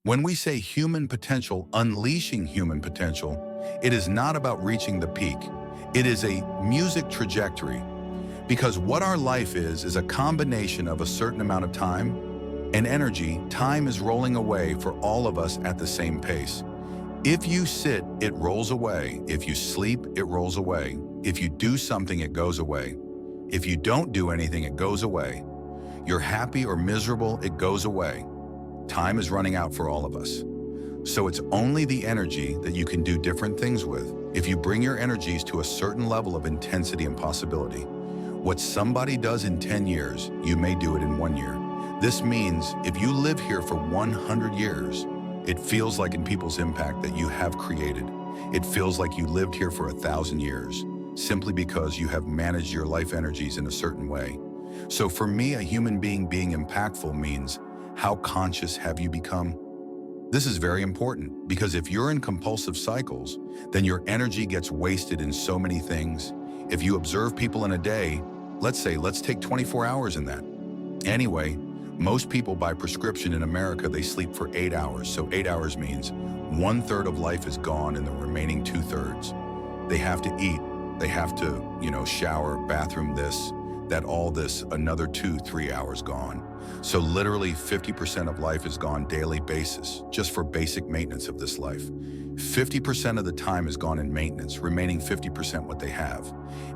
When we say human potential, unleashing human potential, it is not about reaching the peak. It is a music trajectory. Because what our life is a combination of a certain amount of time and energy. Time is rolling away for all of us at the same pace. If you sit, it rolls away. If you sleep, it rolls away. If you do something, it goes away. If you don't do anything, it goes away. You're happy or miserable, it goes away. Time is running out for all of us. So it's only the energy that you can do different things with. If you bring your energies to a certain level of intensity and possibility, what somebody does in 10 years, you may do it in 1 year. This means if you live here for 100 years, it feels like in people's impact that you have created. It feels like you lived here for 1,000 years, simply because you have managed your life energies in a certain way. So for me, a human being impactful means, how conscious have you become? This is very important because if you're in compulsive cycles, then your energy gets wasted in so many things. If you observe people in a day, let's take 24 hours in that. Anyway, most people by prescription in America, they sleep for 8 hours. So 8 hours means 1/3 of life is gone and the remaining 2/3. They have to eat, they have to, shower, bathroom, this, that, all this, another 2-3 hours gone. So literally 50% of life is gone daily basis, just for basic maintenance of this life. 50% of the time is gone in maintenance, remaining 50% what they have.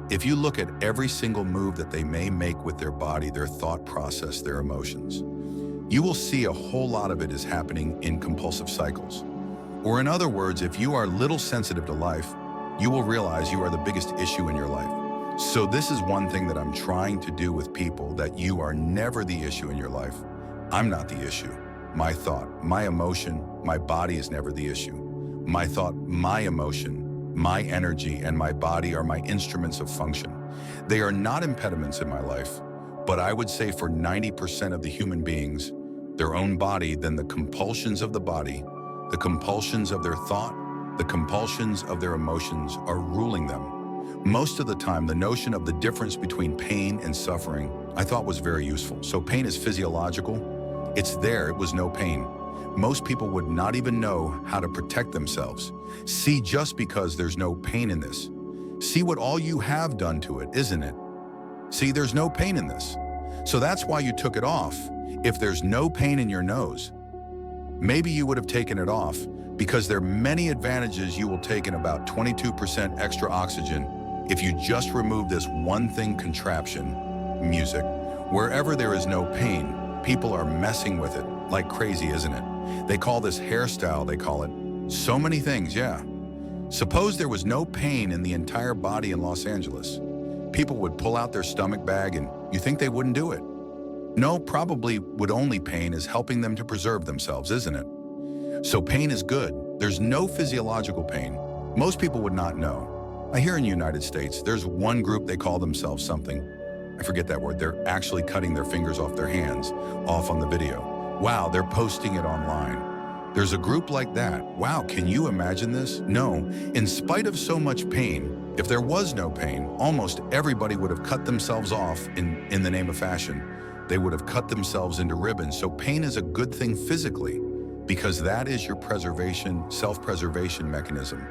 If you look at every single move that they may make with their body, their thought process, their emotions, you will see a whole lot of it is happening in compulsive cycles. Or in other words, if you are little sensitive to life, you will realize you are the biggest issue in your life. So this is one thing that I'm trying to do with people, that you are never the issue in your life. I'm not the issue. My thought, my emotion, my body is never the issue. My thought, my emotion, my energy, and my body are my instruments of function. They are not impediments in my life, but I would say for 90% of the human beings, their own body, then the compulsions of the body, the compulsions of their thought, the compulsions of their emotions are ruling them. Most of the time, the notion of the difference between pain and suffering I thought was very useful. So pain is physiological. It's there, it was no pain. Most people would not even know how to protect themselves. See, just because there's no pain in this, see what all you have done to it, isn't it? See, there's no pain in this. So that's why you took it off. If there's no pain in your nose, maybe you would have taken it off because there are many advantages you will take in about 22% extra oxygen if you just remove this one thing contraption, music. Wherever there is no pain, people are messing with it like crazy, isn't it? They call this hairstyle, they call it so many things, yeah. Suppose there was no pain in the entire body in Los Angeles. People would pull out their stomach bag and you think they wouldn't do it? No, probably would only pain is helping them to preserve themselves, isn't it? So pain is good. There's no physiological pain. Most people would not know. Here in the United States, there's one group, they call themselves something. I forget that word. They're actually cutting their fingers off their hands, off on the video. Wow, they're posting it online. There's a group like that. Wow, can you imagine this? No, in spite of so much pain, if there was no pain, almost everybody would have cut themselves off in the name of fashion. They would have cut themselves into ribbons. So pain is a good thing physically because that is your preservation, self-preservation mechanism.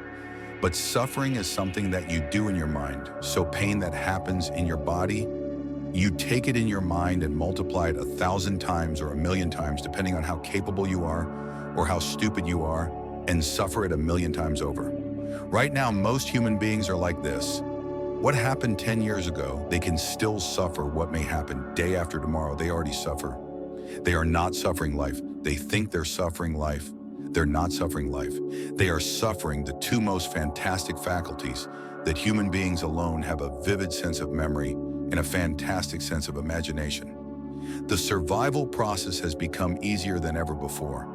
But suffering is something that you do in your mind. So pain that happens in your body, you take it in your mind and multiply it 1,000 times or 1,000,000 times, depending on how capable you are or how stupid you are, and suffer it 1,000,000 times over. Right now, most human beings are like this. What happened 10 years ago, they can still suffer what may happen day after tomorrow. They already suffer. They are not suffering life. They think they're suffering life. They're not suffering life. They are suffering the two most fantastic faculties that human beings alone have: a vivid sense of memory and a fantastic sense of imagination. The survival process has become easier than ever before.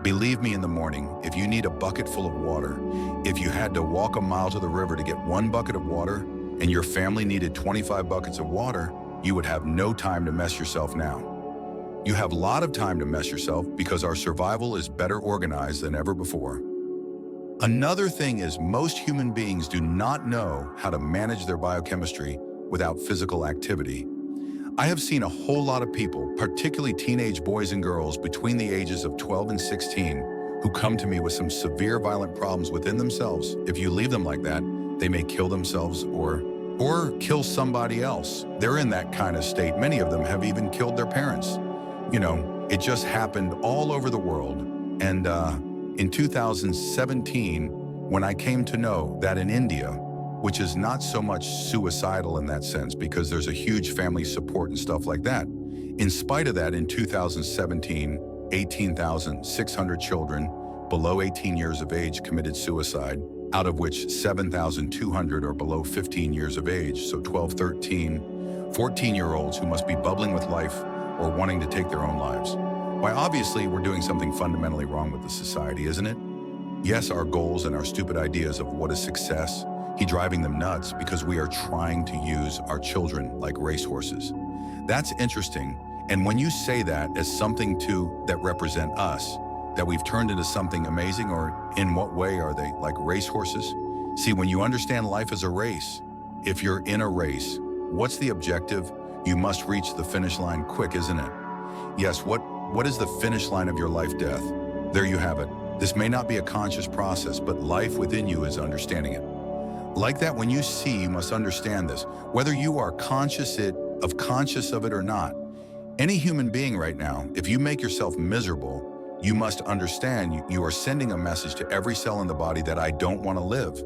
Believe me, in the morning, if you need a bucket full of water, if you had to walk a mile to the river to get one bucket of water and your family needed 25 buckets of water, you would have no time to mess yourself now. You have a lot of time to mess yourself because our survival is better organized than ever before. Another thing is most human beings do not know how to manage their biochemistry without physical activity. I have seen a whole lot of people, particularly teenage boys and girls between the ages of 12 and 16, who come to me with some severe violent problems within themselves. If you leave them like that, they may kill themselves or kill somebody else. They're in that kind of state. Many of them have even killed their parents. You know, it just happened all over the world. And in 2017, when I came to know that in India, which is not so much suicidal in that sense because there's a huge family support and stuff like that. In spite of that, in 2017, 18,600 children below 18 years of age committed suicide, out of which 7,200 are below 15 years of age, so 12, 13, 14-year-olds who must be bubbling with life or wanting to take their own lives. Why, obviously, we're doing something fundamentally wrong with the society, isn't it? Yes, our goals and our stupid ideas of what is success, driving them nuts because we are trying to use our children like racehorses. That's interesting. And when you say that as something that represent us, that we've turned into something amazing, or in what way are they like racehorses? See, when you understand life as a race, if you're in a race, what's the objective? You must reach the finish line quick, isn't it? Yes, what is the finish line of your life-death? There you have it. This may not be a conscious process, but life within you is understanding it. Like that, when you see, you must understand this. Whether you are conscious of it or not, any human being right now, if you make yourself miserable, you must understand you are sending a message to every cell in the body that I don't want to live.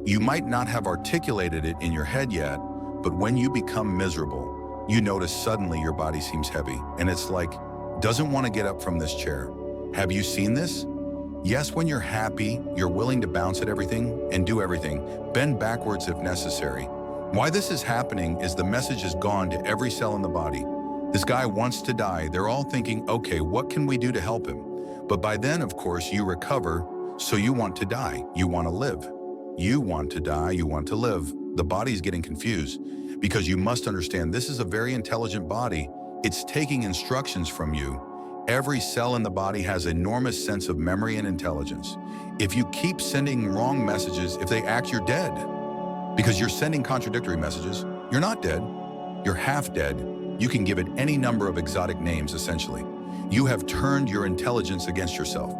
You might not have articulated it in your head yet, but when you become miserable, you notice suddenly your body seems heavy, and it's like, doesn't want to get up from this chair. Have you seen this? Yes, when you're happy, you're willing to bounce at everything and do everything, bend backwards if necessary. Why this is happening is the message has gone to every cell in the body. This guy wants to die. They're all thinking, okay, what can we do to help him? But by then, of course, you recover, so you want to die. You want to live. You want to die. You want to live. The body's getting confused because you must understand this is a very intelligent body. It's taking instructions from you. Every cell in the body has an enormous sense of memory and intelligence. If you keep sending wrong messages, if they act, you're dead. Because you're sending contradictory messages. You're not dead. You're half dead. You can give it any number of exotic names, essentially. You have turned your intelligence against yourself.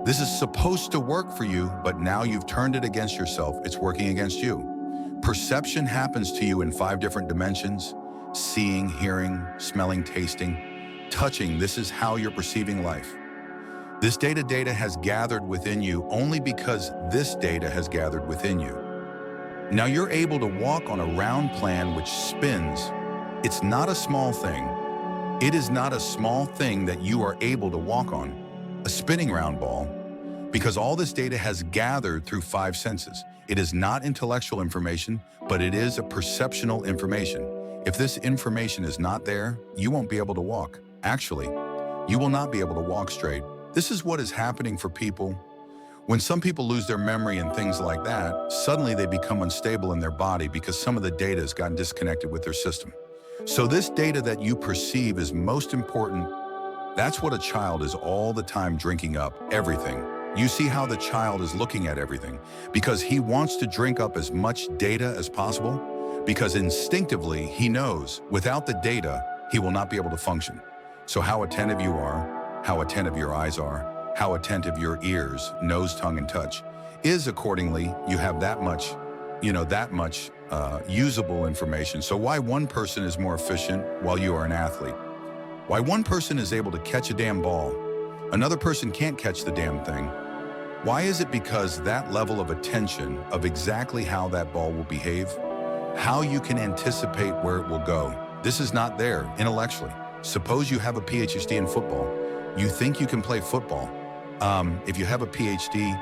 This is supposed to work for you, but now you've turned it against yourself. It's working against you. Perception happens to you in 5 different dimensions: seeing, hearing, smelling, tasting, touching. This is how you're perceiving life. This data has gathered within you only because this data has gathered within you. Now you're able to walk on a round plan which spins. It's not a small thing. It is not a small thing that you are able to walk on, a spinning round ball, because all this data has gathered through 5 senses. It is not intellectual information, but it is a perceptual information. If this information is not there, you won't be able to walk. Actually, you will not be able to walk straight. This is what is happening for people. When some people lose their memory and things like that, suddenly they become unstable in their body because some of the data has gotten disconnected with their system. So this data that you perceive is most important. That's what a child is all the time drinking up, everything. You see how the child is looking at everything because he wants to drink up as much data as possible because instinctively he knows without the data, he will not be able to function. So how attentive you are, how attentive your eyes are, how attentive your ears, nose, tongue, and touch is accordingly, you have that much usable information. So why one person is more efficient while you are an athlete? Why one person is able to catch a damn ball, another person can't catch the damn thing? Why is it? Because that level of attention of exactly how that ball will behave, how you can anticipate where it will go. This is not there intellectually. Suppose you have a PhD in football. You think you can play football. If you have a PhD,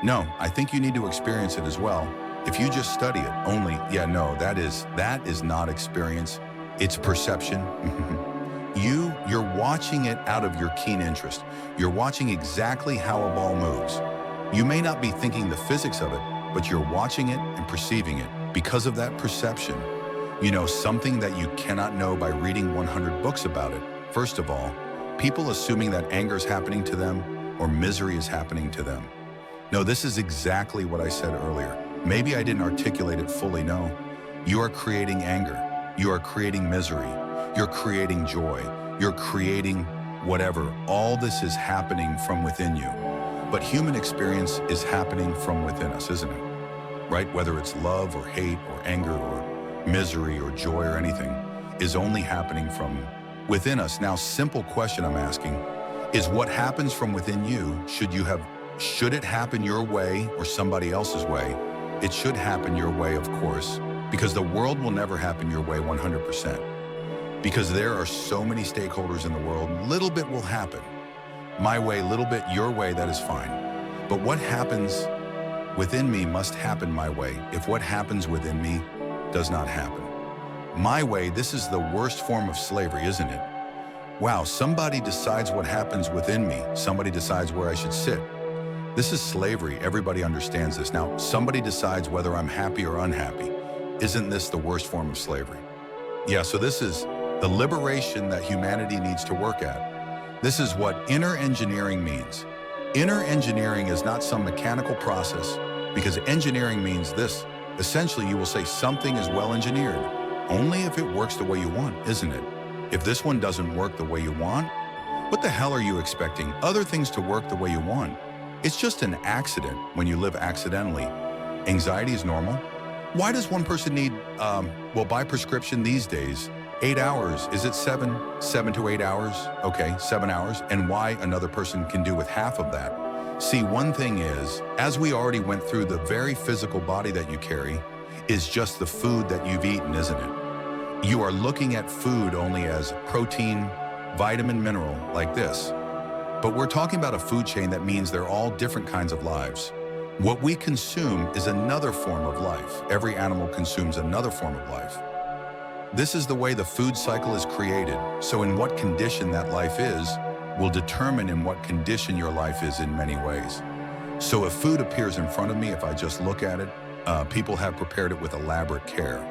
no, I think you need to experience it as well. If you just study it only, that is not experience. It's perception. You're watching it out of your keen interest. You're watching exactly how a ball moves. You may not be thinking the physics of it, but you're watching it and perceiving it because of that perception. You know, something that you cannot know by reading 100 books about it. First of all, people assuming that anger is happening to them or misery is happening to them. No, this is exactly what I said earlier. Maybe I didn't articulate it fully. No, you are creating anger. You are creating misery. You're creating joy. You're creating whatever. All this is happening from within you. But human experience is happening from within us, isn't it? Right? Whether it's love or hate or anger or misery or joy or anything is only happening from within us. Now, simple question I'm asking is, what happens from within you, should it happen your way or somebody else's way? It should happen your way, of course, because the world will never happen your way 100%. Because there are so many stakeholders in the world, little bit will happen. My way, little bit your way, that is fine. But what happens within me must happen my way. If what happens within me does not happen my way, this is the worst form of slavery, isn't it? Wow, somebody decides what happens within me. Somebody decides where I should sit. This is slavery. Everybody understands this. Now, somebody decides whether I'm happy or unhappy. Isn't this the worst form of slavery? Yeah, so this is the liberation that humanity needs to work at. This is what inner engineering means. Inner engineering is not some mechanical process, because engineering means this. Essentially, you will say something is well engineered only if it works the way you want, isn't it? If this one doesn't work the way you want, what the hell are you expecting other things to work the way you want? It's just an accident when you live accidentally. Anxiety is normal. Why does one person need, by prescription these days, 8 hours? Is it 7 to 8 hours? Okay, 7 hours. And why another person can do with half of that? See, one thing is, as we already went through, the very physical body that you carry is just the food that you've eaten, isn't it? You are looking at food only as protein, vitamin, mineral, like this. But we're talking about a food chain that means they're all different kinds of lives. What we consume is another form of life. Every animal consumes another form of life. This is the way the food cycle is created. So in what condition that life is will determine in what condition your life is in many ways. So if food appears in front of me, if I just look at it, people have prepared it with elaborate care.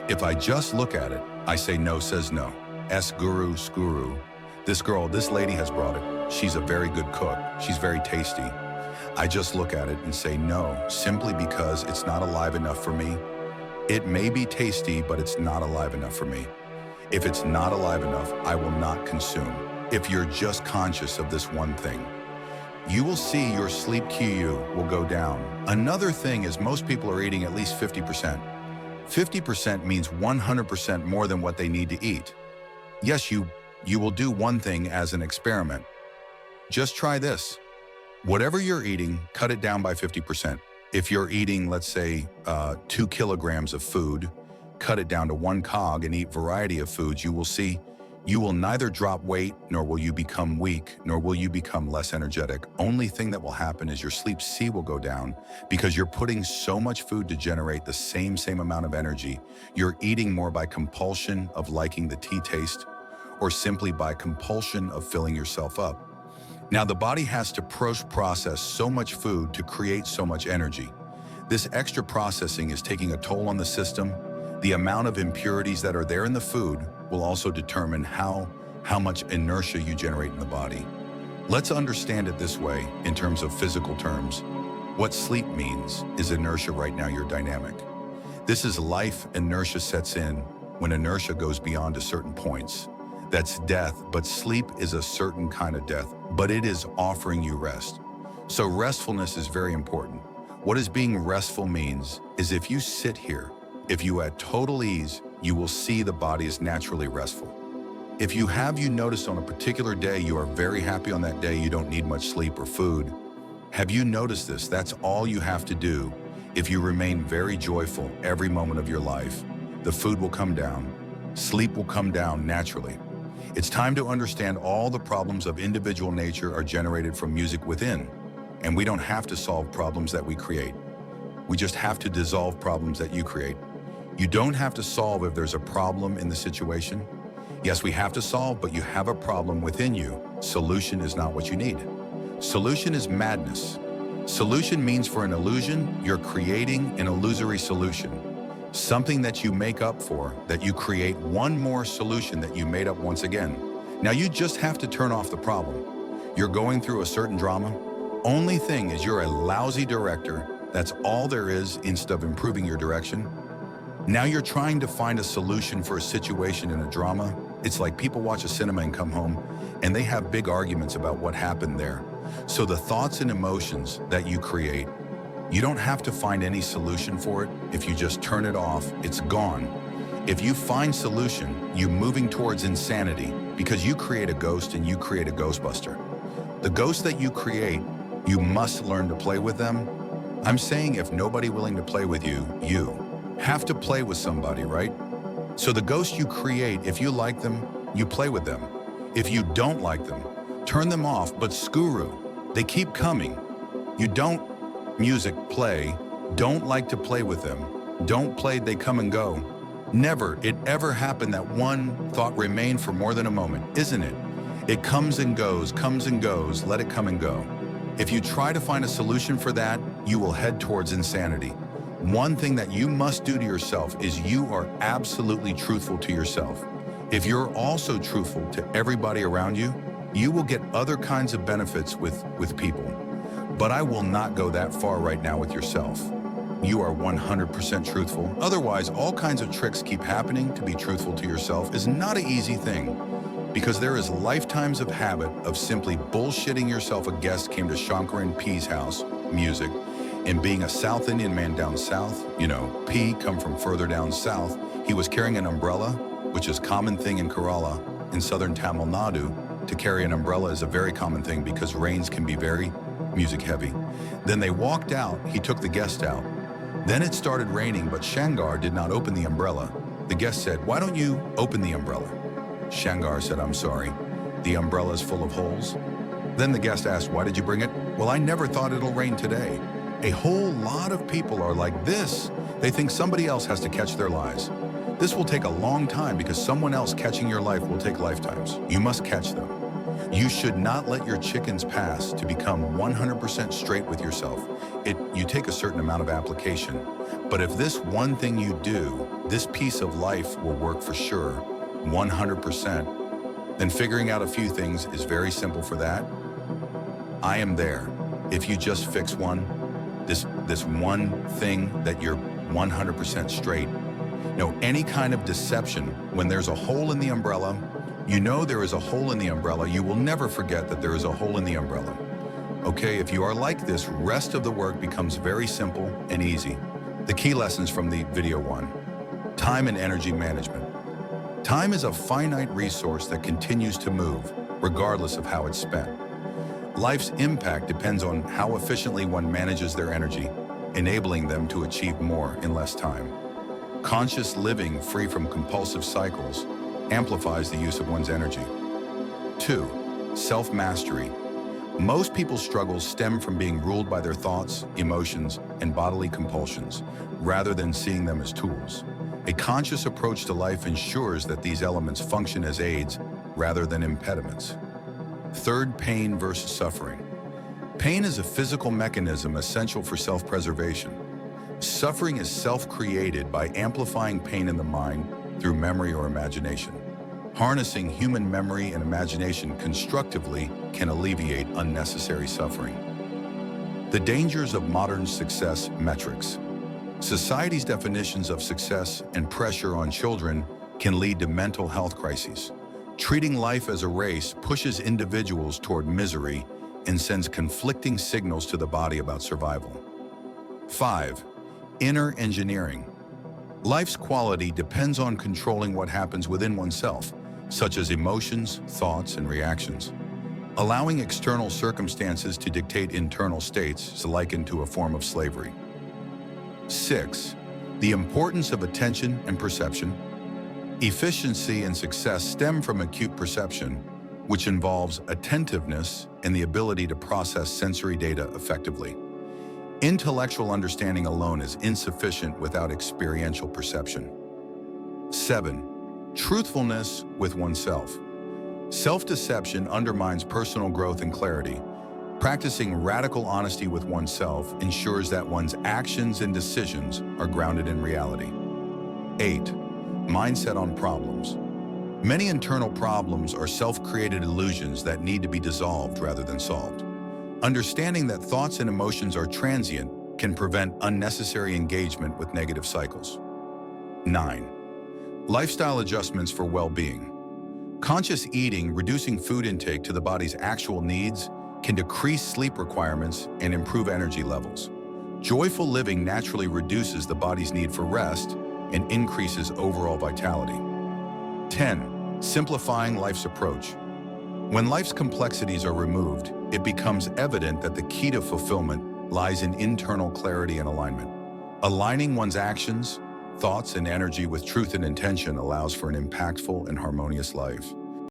If I just look at it, I say no says no. Sadhguru, skuru. This lady has brought it. She's a very good cook. She's very tasty. I just look at it and say no, simply because it's not alive enough for me. It may be tasty, but it's not alive enough for me. If it's not alive enough, I will not consume. If you're just conscious of this one thing, you will see your sleep QU will go down. Another thing is, most people are eating at least 50%. 50% means 100% more than what they need to eat. Yes, you will do one thing as an experiment. Just try this. Whatever you're eating, cut it down by 50%. If you're eating, let's say, 2 kilograms of food, cut it down to 1 kg and eat variety of foods, you will see you will neither drop weight, nor will you become weak, nor will you become less energetic. Only thing that will happen is your sleep C will go down, because you're putting so much food to generate the same amount of energy. You're eating more by compulsion of liking the tea taste, or simply by compulsion of filling yourself up. Now, the body has to process so much food to create so much energy. This extra processing is taking a toll on the system. The amount of impurities that are there in the food will also determine how much inertia you generate in the body. Let's understand it this way in terms of physical terms. What sleep means is inertia. Right now, you're dynamic. This is life. Inertia sets in when inertia goes beyond a certain points. That's death, but sleep is a certain kind of death, but it is offering you rest. So restfulness is very important. What is being restful means is, if you sit here, if you at total ease, you will see the body is naturally restful. If you noticed on a particular day, you are very happy on that day, you don't need much sleep or food. Have you noticed this? That's all you have to do. If you remain very joyful every moment of your life, the food will come down, sleep will come down naturally. It's time to understand all the problems of individual nature are generated from music within, and we don't have to solve problems that we create. We just have to dissolve problems that you create. You don't have to solve if there's a problem in the situation. Yes, we have to solve, but you have a problem within you. Solution is not what you need. Solution is madness. Solution means, for an illusion, you're creating an illusory solution. Something that you make up for, that you create one more solution that you made up once again. Now you just have to turn off the problem. You're going through a certain drama. Only thing is, you're a lousy director. That's all there is, instead of improving your direction. Now you're trying to find a solution for a situation in a drama. It's like people watch a cinema and come home and they have big arguments about what happened there. So the thoughts and emotions that you create, you don't have to find any solution for it. If you just turn it off, it's gone. If you find solution, you're moving towards insanity because you create a ghost and you create a Ghostbuster. The ghosts that you create, you must learn to play with them. I'm saying if nobody willing to play with you, you have to play with somebody, right? So the ghosts you create, if you like them, you play with them. If you don't like them, turn them off, but Sadhguru, they keep coming. You don't play, don't like to play with them. Don't play, they come and go. Never it ever happened that one thought remained for more than a moment, isn't it? It comes and goes, let it come and go. If you try to find a solution for that, you will head towards insanity. One thing that you must do to yourself is you are absolutely truthful to yourself. If you're also truthful to everybody around you, you will get other kinds of benefits with people. But I will not go that far right now with yourself. You are 100% truthful. Otherwise, all kinds of tricks keep happening. To be truthful to yourself is not an easy thing because there is lifetimes of habit of simply bullshitting yourself. A guest came to Shankaran P's house, music, and being a South Indian man down south, P come from further down south. He was carrying an umbrella, which is a common thing in Kerala, in southern Tamil Nadu. To carry an umbrella is a very common thing because rains can be very music heavy. Then they walked out, he took the guest out. Then it started raining, but Shangar did not open the umbrella. The guest said, "Why don't you open the umbrella?" Shangar said, "I'm sorry, the umbrella is full of holes." Then the guest asked, "Why did you bring it?" "Well, I never thought it'll rain today." A whole lot of people are like this. They think somebody else has to catch their lies. This will take a long time because someone else catching your life will take lifetimes. You must catch them. You should not let your chickens pass to become 100% straight with yourself. You take a certain amount of application. But if this one thing you do, this piece of life will work for sure, 100%, then figuring out a few things is very simple for that. I am there. If you just fix this one thing that you're 100% straight. Any kind of deception, when there's a hole in the umbrella, there is a hole in the umbrella. You will never forget that there is a hole in the umbrella. Okay, if you are like this, rest of the work becomes very simple and easy. The key lessons from the video 1. Time and energy management. Time is a finite resource that continues to move, regardless of how it's spent. Life's impact depends on how efficiently one manages their energy, enabling them to achieve more in less time. Conscious living free from compulsive cycles amplifies the use of one's energy. 2. Self-mastery. Most people's struggles stem from being ruled by their thoughts, emotions, and bodily compulsions, rather than seeing them as tools. A conscious approach to life ensures that these elements function as aids rather than impediments. 3. Pain versus suffering. Pain is a physical mechanism essential for self-preservation. Suffering is self-created by amplifying pain in the mind through memory or imagination. Harnessing human memory and imagination constructively can alleviate unnecessary suffering. The dangers of modern success metrics. Society's definitions of success and pressure on children can lead to mental health crises. Treating life as a race pushes individuals toward misery and sends conflicting signals to the body about survival. 5. Inner engineering. Life's quality depends on controlling what happens within oneself, such as emotions, thoughts, and reactions. Allowing external circumstances to dictate internal states is likened to a form of slavery. 6. The importance of attention and perception. Efficiency and success stem from acute perception, which involves attentiveness and the ability to process sensory data effectively. Intellectual understanding alone is insufficient without experiential perception. 7. Truthfulness with oneself. Self-deception undermines personal growth and clarity. Practicing radical honesty with oneself ensures that one's actions and decisions are grounded in reality. 8. Mindset on problems. Many internal problems are self-created illusions that need to be dissolved rather than solved. Understanding that thoughts and emotions are transient can prevent unnecessary engagement with negative cycles. 9. Lifestyle adjustments for well-being. Conscious eating, reducing food intake to the body's actual needs, can decrease sleep requirements and improve energy levels. Joyful living naturally reduces the body's need for rest and increases overall vitality. 10. Simplifying life's approach. When life's complexities are removed, it becomes evident that the key to fulfillment lies in internal clarity and alignment. Aligning one's actions, thoughts, and energy with truth and intention allows for an impactful and harmonious life.